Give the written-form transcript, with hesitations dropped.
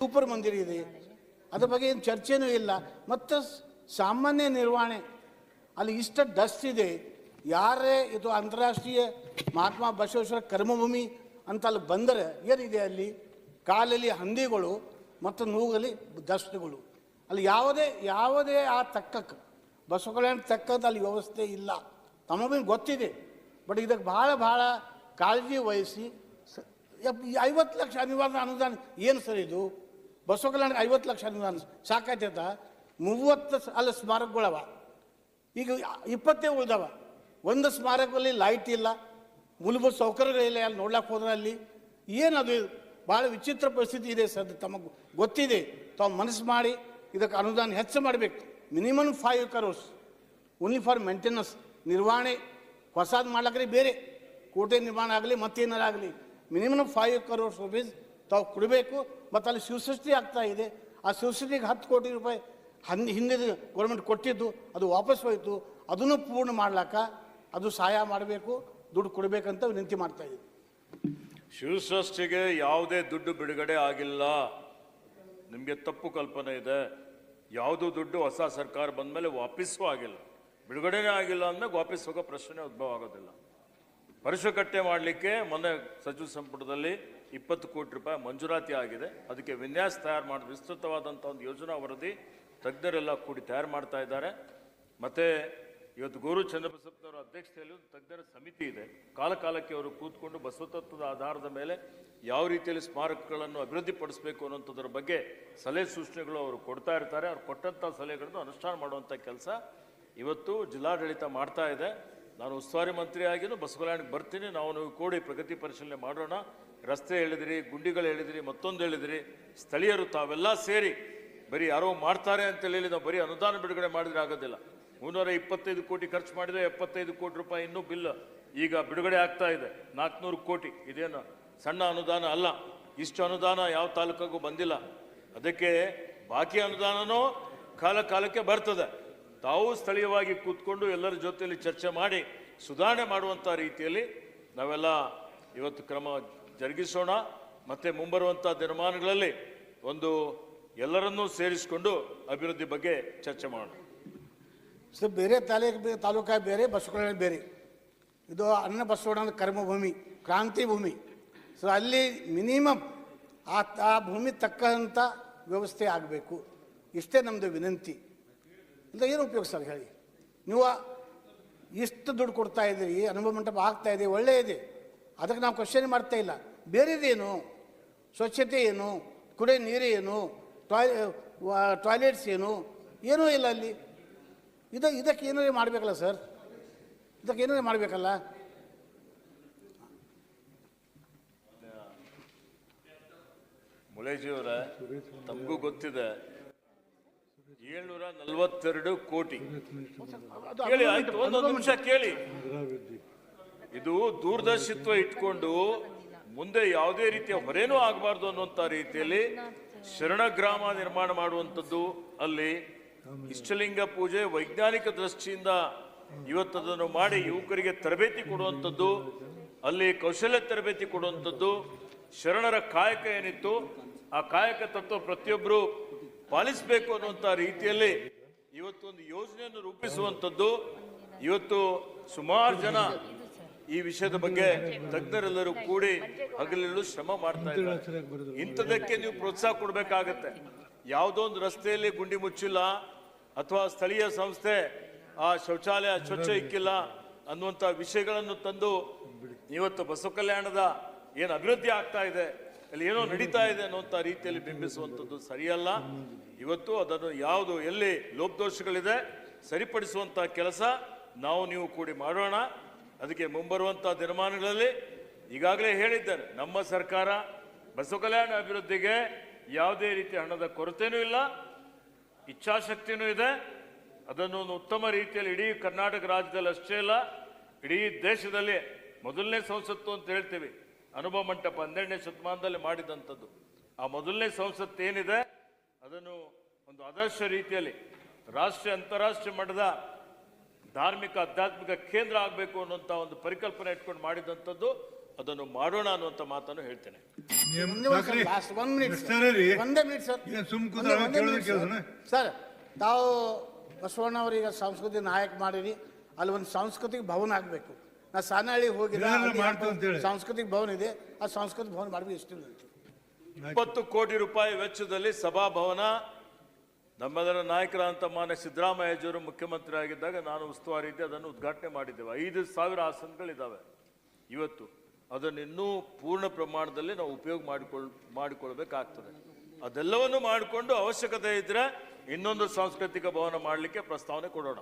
Super ಮಂದಿರ ಇದೆ, ಅದ್ರ ಬಗ್ಗೆ ಏನು ಚರ್ಚೆನೂ ಇಲ್ಲ. ಮತ್ತು ಸಾಮಾನ್ಯ ನಿರ್ವಹಣೆ ಅಲ್ಲಿ ಇಷ್ಟ ಡಸ್ಟ್ ಇದೆ. ಯಾರೇ ಇದು ಅಂತಾರಾಷ್ಟ್ರೀಯ ಮಹಾತ್ಮ ಬಸವೇಶ್ವರ ಕರ್ಮಭೂಮಿ ಅಂತ ಅಲ್ಲಿ ಬಂದರೆ ಏನಿದೆ ಅಲ್ಲಿ ಕಾಲಲ್ಲಿ ಹಂದಿಗಳು ಮತ್ತು ನೂಗಲಿ ಡಸ್ಟ್ಗಳು. ಅಲ್ಲಿ ಯಾವುದೇ ಆ ತಕ್ಕಕ್ಕೆ ಬಸವ ಕಲ್ಯಾಣ ತಕ್ಕಂತ ಅಲ್ಲಿ ವ್ಯವಸ್ಥೆ ಇಲ್ಲ. ತಮಗೂ ಗೊತ್ತಿದೆ. ಬಟ್ ಇದಕ್ಕೆ ಭಾಳ ಕಾಳಜಿ ವಹಿಸಿ 50 ಲಕ್ಷ ಅನುದಾನ ಏನು ಸರ್ ಇದು? ಬಸವ ಕಲ್ಯಾಣಕ್ಕೆ 50 ಲಕ್ಷ ಅನುದಾನ ಸಾಕಾಯ್ತದ? 30 ಅಲ್ಲಿ ಸ್ಮಾರಕಗಳವ, ಈಗ 20 ಉಳ್ದವ. ಒಂದು ಸ್ಮಾರಕದಲ್ಲಿ ಲೈಟ್ ಇಲ್ಲ, ಮೂಲಭೂತ ಸೌಕರ್ಯಗಳಿಲ್ಲ. ಅಲ್ಲಿ ನೋಡ್ಲಿಕ್ಕೆ ಹೋದ್ರೆ ಅಲ್ಲಿ ಏನದು ಭಾಳ ವಿಚಿತ್ರ ಪರಿಸ್ಥಿತಿ ಇದೆ ಸರ್. ತಮಗೆ ಗೊತ್ತಿದೆ. ತಾವು ಮನಸ್ಸು ಮಾಡಿ ಇದಕ್ಕೆ ಅನುದಾನ ಹೆಚ್ಚು ಮಾಡಬೇಕು. Minimum 5 crores only for maintenance, ನಿರ್ವಹಣೆ. ಹೊಸದು ಮಾಡ್ಲಿಕ್ಕೆ ಬೇರೆ ಕೋಟೆ ನಿರ್ಮಾಣ ಆಗಲಿ ಮತ್ತೇನಾರು ಆಗಲಿ ಮಿನಿಮಮ್ 5 crores rupees ತಾವು ಕೊಡಬೇಕು. ಮತ್ತು ಅಲ್ಲಿ ಶಿವಸೃಷ್ಟಿ ಆಗ್ತಾ ಇದೆ. ಆ ಶಿವಸೃಷ್ಟಿಗೆ 10 ಕೋಟಿ ರೂಪಾಯಿ ಹಿಂದಿನ ಗೌರ್ಮೆಂಟ್ ಕೊಟ್ಟಿದ್ದು ಅದು ವಾಪಸ್ ಹೋಯಿತು. ಅದನ್ನು ಪೂರ್ಣ ಮಾಡ್ಲಾಕ ಅದು ಸಹಾಯ ಮಾಡಬೇಕು, ದುಡ್ಡು ಕೊಡಬೇಕಂತ ವಿನಂತಿ ಮಾಡ್ತಾ ಇದ್ದೀವಿ. ಶಿವಸೃಷ್ಟಿಗೆ ಯಾವುದೇ ದುಡ್ಡು ಬಿಡುಗಡೆ ಆಗಿಲ್ಲ. ನಿಮಗೆ ತಪ್ಪು ಕಲ್ಪನೆ ಇದೆ. ಯಾವುದೂ ದುಡ್ಡು ಹೊಸ ಸರ್ಕಾರ ಬಂದ ಮೇಲೆ ವಾಪಸ್ಸೂ ಆಗಿಲ್ಲ. ಬಿಡುಗಡೆನೇ ಆಗಿಲ್ಲ ಅಂದಾಗ ವಾಪಸ್ ಹೋಗೋ ಪ್ರಶ್ನೆ ಉದ್ಭವ ಆಗೋದಿಲ್ಲ. ಪರಿಶುಕಟ್ಟೆ ಮಾಡಲಿಕ್ಕೆ ಮೊನ್ನೆ ಸಚಿವ ಸಂಪುಟದಲ್ಲಿ 20 ಕೋಟಿ ರೂಪಾಯಿ ಮಂಜೂರಾತಿ ಆಗಿದೆ. ಅದಕ್ಕೆ ವಿನ್ಯಾಸ ತಯಾರು ಮಾಡಿ ವಿಸ್ತೃತವಾದಂಥ ಒಂದು ಯೋಜನಾ ವರದಿ ತಜ್ಞರೆಲ್ಲ ಕೂಡಿ ತಯಾರು ಮಾಡ್ತಾ ಇದ್ದಾರೆ. ಮತ್ತು ಇವತ್ತು ಗೋರು ಚನ್ನಬಸಪ್ಪನವರ ಅಧ್ಯಕ್ಷತೆಯಲ್ಲಿ ಒಂದು ತಜ್ಞರ ಸಮಿತಿ ಇದೆ. ಕಾಲಕ್ಕೆ ಅವರು ಕೂತ್ಕೊಂಡು ಬಸವತತ್ವದ ಆಧಾರದ ಮೇಲೆ ಯಾವ ರೀತಿಯಲ್ಲಿ ಸ್ಮಾರಕಗಳನ್ನು ಅಭಿವೃದ್ಧಿಪಡಿಸಬೇಕು ಅನ್ನೋಂಥದ್ರ ಬಗ್ಗೆ ಸಲಹೆ ಸೂಚನೆಗಳು ಅವರು ಕೊಡ್ತಾ ಇರ್ತಾರೆ. ಅವ್ರು ಕೊಟ್ಟಂಥ ಸಲಹೆಗಳನ್ನು ಅನುಷ್ಠಾನ ಮಾಡುವಂಥ ಕೆಲಸ ಇವತ್ತು ಜಿಲ್ಲಾಡಳಿತ ಮಾಡ್ತಾ ಇದೆ. ನಾನು ಉಸ್ತುವಾರಿ ಮಂತ್ರಿಯಾಗಿಯೂ ಬಸವಕಲ್ಯಾಣಕ್ಕೆ ಬರ್ತೀನಿ. ನಾವು ಕೂಡಿ ಪ್ರಗತಿ ಪರಿಶೀಲನೆ ಮಾಡೋಣ. ರಸ್ತೆ ಹೇಳಿದಿರಿ, ಗುಂಡಿಗಳು ಹೇಳಿದಿರಿ, ಮತ್ತೊಂದು ಹೇಳಿದಿರಿ. ಸ್ಥಳೀಯರು ತಾವೆಲ್ಲ ಸೇರಿ ಬರೀ ಯಾರೋ ಮಾಡ್ತಾರೆ ಅಂತೇಳಿ ನಾವು ಬರೀ ಅನುದಾನ ಬಿಡುಗಡೆ ಮಾಡಿದ್ರೆ ಆಗೋದಿಲ್ಲ. 325 ಕೋಟಿ ಖರ್ಚು ಮಾಡಿದರೆ 75 ಕೋಟಿ ರೂಪಾಯಿ ಇನ್ನೂ ಬಿಲ್ ಈಗ ಬಿಡುಗಡೆ ಆಗ್ತಾ ಇದೆ. 400 ಕೋಟಿ ಇದೇನು ಸಣ್ಣ ಅನುದಾನ ಅಲ್ಲ. ಇಷ್ಟು ಅನುದಾನ ಯಾವ ತಾಲೂಕಿಗೂ ಬಂದಿಲ್ಲ. ಅದಕ್ಕೆ ಬಾಕಿ ಅನುದಾನನೂ ಕಾಲಕ್ಕೆ ಬರ್ತದೆ. ತಾವು ಸ್ಥಳೀಯವಾಗಿ ಕೂತ್ಕೊಂಡು ಎಲ್ಲರ ಜೊತೆಯಲ್ಲಿ ಚರ್ಚೆ ಮಾಡಿ ಸುಧಾರಣೆ ಮಾಡುವಂಥ ರೀತಿಯಲ್ಲಿ ನಾವೆಲ್ಲ ಇವತ್ತು ಕ್ರಮ ಜರುಗಿಸೋಣ. ಮತ್ತು ಮುಂಬರುವಂಥ ದಿನಮಾನಗಳಲ್ಲಿ ಒಂದು ಎಲ್ಲರನ್ನೂ ಸೇರಿಸಿಕೊಂಡು ಅಭಿವೃದ್ಧಿ ಬಗ್ಗೆ ಚರ್ಚೆ ಮಾಡೋಣ. ಸರ್, ಬೇರೆ ತಾಲೂಕ ಬೇರೆ, ಬಸವ ಕಲ್ಯಾಣ ಬೇರೆ. ಇದು ಅನ್ನ ಬಸವಣ್ಣನ ಕರ್ಮಭೂಮಿ, ಕ್ರಾಂತಿ ಭೂಮಿ. ಸೊ ಅಲ್ಲಿ ಮಿನಿಮಮ್ ಆ ಭೂಮಿ ತಕ್ಕಂಥ ವ್ಯವಸ್ಥೆ ಆಗಬೇಕು. ಇಷ್ಟೇ ನಮ್ಮದು ವಿನಂತಿ. ಇಲ್ಲ ಏನು ಉಪಯೋಗ ಸರ್ ಹೇಳಿ? ನೀವು ಇಷ್ಟು ದುಡ್ಡು ಕೊಡ್ತಾ ಇದ್ದೀರಿ, ಅನುಭವ ಮಂಟಪ ಆಗ್ತಾ ಇದೆ, ಒಳ್ಳೆಯದೇ. ಅದಕ್ಕೆ ನಾವು ಕ್ವಶನ್ ಮಾಡ್ತಾ ಇಲ್ಲ. ಬೇರೆದೇನು? ಸ್ವಚ್ಛತೆ ಏನು? ಕುಡಿಯೋ ನೀರು ಏನು? ಟಾಯ್ಲೆಟ್ಸ್ ಏನು? ಏನೂ ಇಲ್ಲ ಅಲ್ಲಿ. ಇದಕ್ಕೆ ಏನಾರೇ ಮಾಡಬೇಕಲ್ಲ ಸರ್, ಇದಕ್ಕೆ ಏನಾರೇ ಮಾಡಬೇಕಲ್ಲ. ಮುಳೇಜಿಯವರ ತಮಗೂ ಗೊತ್ತಿದೆ 742 ಕೋಟಿ ಕೇಳಿ. ಆಯ್ತು, ಒಂದೊಂದು ನಿಮಿಷ ಕೇಳಿ. ಇದು ದೂರದರ್ಶಿತ್ವ ಇಟ್ಕೊಂಡು ಮುಂದೆ ಯಾವುದೇ ರೀತಿಯ ಹೊರೇನೂ ಆಗಬಾರ್ದು ಅನ್ನುವಂಥ ರೀತಿಯಲ್ಲಿ ಶರಣಗ್ರಾಮ ನಿರ್ಮಾಣ ಮಾಡುವಂಥದ್ದು, ಅಲ್ಲಿ ಇಷ್ಟಲಿಂಗ ಪೂಜೆ ವೈಜ್ಞಾನಿಕ ದೃಷ್ಟಿಯಿಂದ ಇವತ್ತದನ್ನು ಮಾಡಿ ಯುವಕರಿಗೆ ತರಬೇತಿ ಕೊಡುವಂಥದ್ದು, ಅಲ್ಲಿ ಕೌಶಲ್ಯ ತರಬೇತಿ ಕೊಡುವಂಥದ್ದು, ಶರಣರ ಕಾಯಕ ಏನಿತ್ತು ಆ ಕಾಯಕ ತತ್ವ ಪ್ರತಿಯೊಬ್ಬರು ಪಾಲಿಸಬೇಕು ಅನ್ನುವಂಥ ರೀತಿಯಲ್ಲಿ ಇವತ್ತು ಒಂದು ಯೋಜನೆಯನ್ನು ರೂಪಿಸುವಂಥದ್ದು. ಇವತ್ತು ಸುಮಾರು ಜನ ಈ ವಿಷಯದ ಬಗ್ಗೆ ತಜ್ಞರೆಲ್ಲರೂ ಕೂಡಿ ಹಗಲಿರುಳು ಶ್ರಮ ಮಾಡ್ತಾ ಇದ್ದಾರೆ. ಇಂಥದಕ್ಕೆ ನೀವು ಪ್ರೋತ್ಸಾಹ ಕೊಡಬೇಕಾಗತ್ತೆ. ಯಾವುದೋ ಒಂದು ರಸ್ತೆಯಲ್ಲಿ ಗುಂಡಿ ಮುಚ್ಚಿಲ್ಲ ಅಥವಾ ಸ್ಥಳೀಯ ಸಂಸ್ಥೆ ಆ ಶೌಚಾಲಯ ಸ್ವಚ್ಛ ಇಕ್ಕಿಲ್ಲ ಅನ್ನುವಂಥ ವಿಷಯಗಳನ್ನು ತಂದು ಇವತ್ತು ಬಸವ ಕಲ್ಯಾಣದ ಏನು ಅಭಿವೃದ್ಧಿ ಆಗ್ತಾ ಇದೆ, ಅಲ್ಲಿ ಏನೋ ನಡೀತಾ ಇದೆ ಅನ್ನುವಂಥ ರೀತಿಯಲ್ಲಿ ಬಿಂಬಿಸುವಂಥದ್ದು ಸರಿಯಲ್ಲ. ಇವತ್ತು ಅದನ್ನು ಯಾವುದು ಎಲ್ಲಿ ಲೋಪದೋಷಗಳಿದೆ ಸರಿಪಡಿಸುವಂಥ ಕೆಲಸ ನೀವು ಕೂಡಿ ಮಾಡೋಣ. ಅದಕ್ಕೆ ಮುಂಬರುವಂಥ ದಿನಮಾನಗಳಲ್ಲಿ ಈಗಾಗಲೇ ಹೇಳಿದ್ದಾರೆ, ನಮ್ಮ ಸರ್ಕಾರ ಬಸವ ಕಲ್ಯಾಣ ಅಭಿವೃದ್ಧಿಗೆ ಯಾವುದೇ ರೀತಿಯ ಹಣದ ಕೊರತೆಯೂ ಇಲ್ಲ, ಇಚ್ಛಾಶಕ್ತಿಯೂ ಇದೆ. ಅದನ್ನು ಉತ್ತಮ ರೀತಿಯಲ್ಲಿ ಇಡೀ ಕರ್ನಾಟಕ ರಾಜ್ಯದಲ್ಲಿ ಅಷ್ಟೇ ಅಲ್ಲ, ಇಡೀ ದೇಶದಲ್ಲಿ ಮೊದಲನೇ ಸಂಸತ್ತು ಅಂತ ಹೇಳ್ತೀವಿ. ಅನುಭವ ಮಂಟಪ 12ನೇ ಶತಮಾನದಲ್ಲಿ ಮಾಡಿದಂಥದ್ದು. ಆ ಮೊದಲನೇ ಸಂಸತ್ತು ಏನಿದೆ ಅದನ್ನು ಒಂದು ಆದರ್ಶ ರೀತಿಯಲ್ಲಿ ರಾಷ್ಟ್ರೀಯ ಅಂತಾರಾಷ್ಟ್ರೀಯ ಮಟ್ಟದ ಧಾರ್ಮಿಕ ಆಧ್ಯಾತ್ಮಿಕ ಕೇಂದ್ರ ಆಗಬೇಕು ಅನ್ನುವಂಥ ಒಂದು ಪರಿಕಲ್ಪನೆ ಇಟ್ಕೊಂಡು ಮಾಡಿದಂಥದ್ದು. ಅದನ್ನು ಮಾಡೋಣ ಅನ್ನುವಂಥ ಮಾತನ್ನು ಹೇಳ್ತೇನೆ. ಲಾಸ್ಟ್ 1 ಮಿನಿಟ್ ಒಂದೇ ಮಿನಿಟ್ ಸರ್. ತಾವು ಬಸವಣ್ಣವರೀಗ ಸಾಂಸ್ಕೃತಿಕ ನಾಯಕ ಮಾಡಿರಿ, ಅಲ್ಲಿ ಒಂದು ಸಾಂಸ್ಕೃತಿಕ ಭವನ ಆಗಬೇಕು. ನಾ ಸಾನಹಳ್ಳಿಗೆ ಹೋಗಿದ್ದೆ, ಸಾಂಸ್ಕೃತಿಕ ಭವನ ಇದೆ, ಆ ಸಾಂಸ್ಕೃತಿಕ ಭವನ ಮಾಡಬೇಕು. ಇಷ್ಟಿಲ್ಲ 20 ಕೋಟಿ ರೂಪಾಯಿ ವೆಚ್ಚದಲ್ಲಿ ಸಭಾಭವನ ನಮ್ಮೆಲ್ಲರ ನಾಯಕರಾದಂಥ ಮಾನ್ಯ ಸಿದ್ದರಾಮಯ್ಯಜಿಯವರು ಮುಖ್ಯಮಂತ್ರಿ ಆಗಿದ್ದಾಗ ನಾನು ಉಸ್ತುವಾರಿ ಇದ್ದೆ, ಅದನ್ನು ಉದ್ಘಾಟನೆ ಮಾಡಿದ್ದೇವೆ. 5,000 ಆಸನಗಳಿದ್ದಾವೆ ಇವತ್ತು. ಅದನ್ನು ಇನ್ನೂ ಪೂರ್ಣ ಪ್ರಮಾಣದಲ್ಲಿ ನಾವು ಉಪಯೋಗ ಮಾಡಿಕೊಳ್ಬೇಕಾಗ್ತದೆ. ಅದೆಲ್ಲವನ್ನು ಮಾಡಿಕೊಂಡು ಅವಶ್ಯಕತೆ ಇದ್ರೆ ಇನ್ನೊಂದು ಸಾಂಸ್ಕೃತಿಕ ಭವನ ಮಾಡಲಿಕ್ಕೆ ಪ್ರಸ್ತಾವನೆ ಕೊಡೋಣ.